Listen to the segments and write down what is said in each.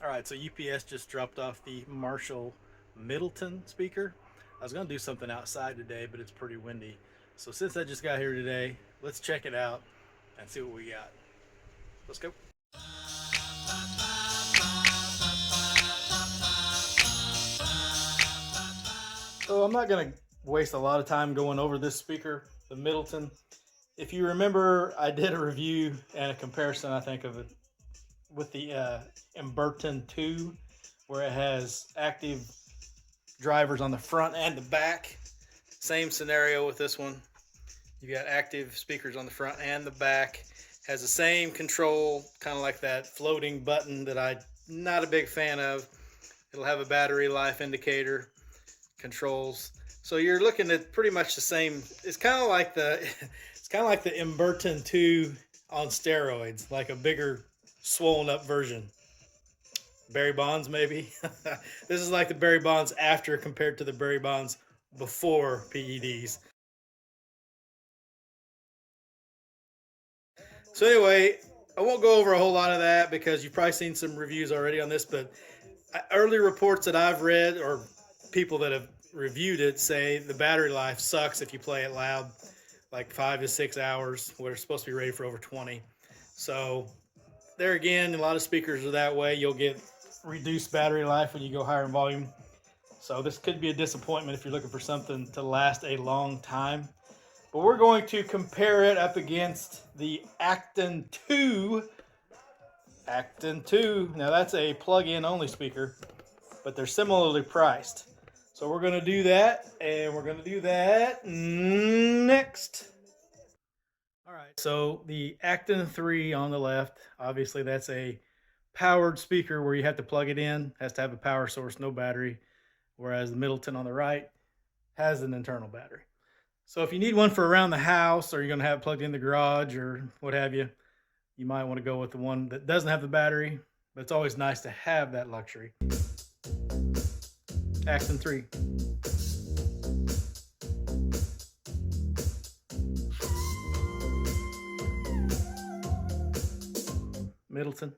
All right, so UPS just dropped off the Marshall Middleton speaker. I was going to do something outside today, but it's pretty windy. So since I just got here today, let's check it out and see what we got. Let's go. So I'm not going to waste a lot of time going over this speaker, the Middleton. If you remember, I did a review and a comparison, I think, of it with the Middleton 2, where it has active drivers on the front and the back. Same scenario with this one. You got active speakers on the front and the back. Has the same control, kind of like that floating button that I'm not a big fan of. It'll have a battery life indicator, controls. So you're looking at pretty much the same. It's kind of like the Middleton 2 on steroids, like a bigger, swollen up version. Barry Bonds, maybe. This is like the Barry Bonds after compared to the Barry Bonds before PEDs. So anyway, I won't go over a whole lot of that because you've probably seen some reviews already on this, but early reports that I've read or people that have reviewed it say the battery life sucks if you play it loud, like 5 to 6 hours, where it's supposed to be ready for over 20. So there again, a lot of speakers are that way. You'll get reduced battery life when you go higher in volume. So this could be a disappointment if you're looking for something to last a long time. But we're going to compare it up against the Acton 2. Acton 2. Now that's a plug-in only speaker, but they're similarly priced. So we're going to do that, and we're going to do that next. All right, so the Acton 3 on the left, obviously that's a powered speaker where you have to plug it in, has to have a power source, no battery, whereas the Middleton on the right has an internal battery. So if you need one for around the house, or you're going to have it plugged in the garage or what have you, you might want to go with the one that doesn't have the battery, but it's always nice to have that luxury. Acton 3. Middleton.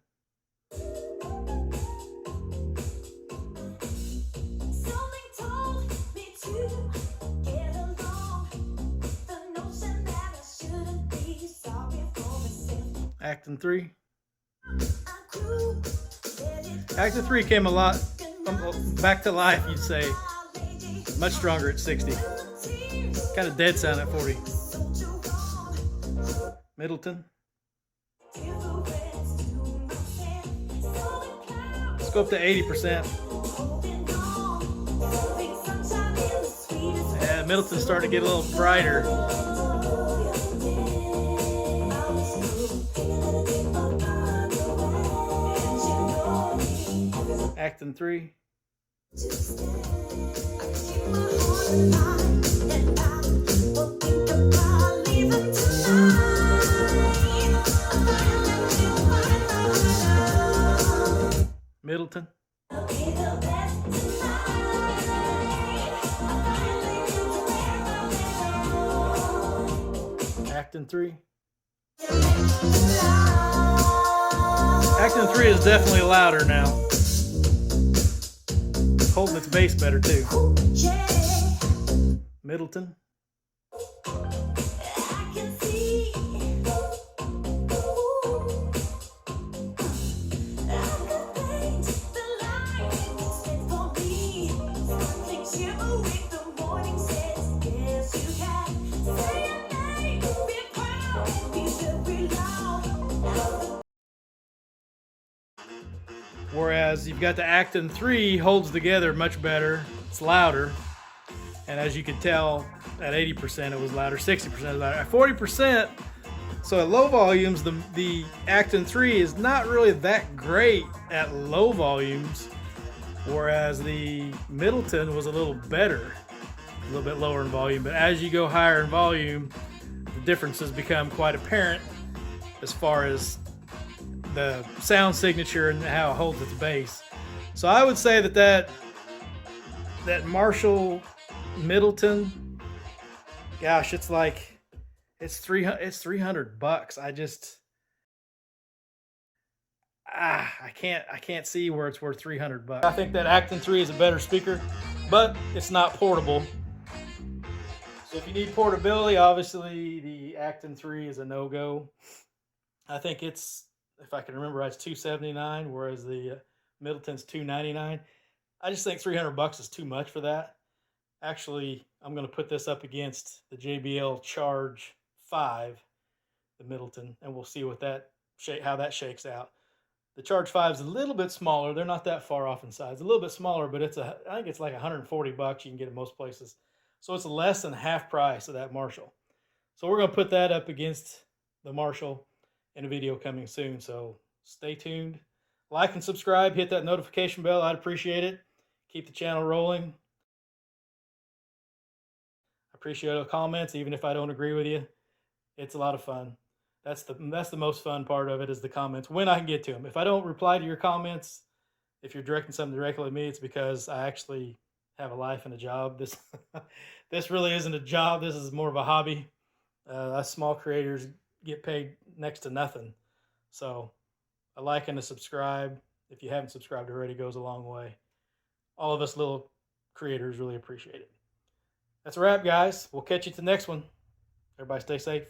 Acton 3. Acton 3 came a lot back to life, you'd say. Much stronger at 60. Kind of dead sound at 40. Middleton. Let's go up to 80%. Yeah, Middleton's starting to get a little brighter. Acton 3. Middleton. Acton 3. Acton 3 is definitely louder now. Holding its bass better too. Middleton. Whereas you've got the Acton 3 holds together much better. It's louder. And as you can tell, at 80% it was louder, 60% was louder. At 40%, so at low volumes, the Acton 3 is not really that great at low volumes, whereas the Middleton was a little better, a little bit lower in volume. But as you go higher in volume, the differences become quite apparent as far as the sound signature and how it holds its bass. So I would say that Marshall Middleton, gosh, it's like it's $300. I can't see where it's worth $300. I think that Acton 3 is a better speaker, but it's not portable. So if you need portability, obviously the Acton 3 is a no-go. I think it's, if I can remember right, it's $279, whereas the Middleton's $299. I just think $300 is too much for that. Actually, I'm going to put this up against the JBL Charge 5, the Middleton, and we'll see what that how that shakes out. The Charge 5 is a little bit smaller. They're not that far off in size. A little bit smaller, but I think it's like $140. You can get it most places. So it's less than half price of that Marshall. So we're going to put that up against the Marshall in a video coming soon. So stay tuned. Like and subscribe. Hit that notification bell. I'd appreciate it. Keep the channel rolling. I appreciate the comments, even if I don't agree with you. It's a lot of fun. That's the most fun part of it, is the comments, when I can get to them. If I don't reply to your comments, if you're directing something directly at me, it's because I actually have a life and a job. This really isn't a job. This is more of a hobby. Us small creators get paid next to nothing. So a like and a subscribe, if you haven't subscribed already, goes a long way. All of us little creators really appreciate it. That's a wrap, guys. We'll catch you to the next one. Everybody stay safe.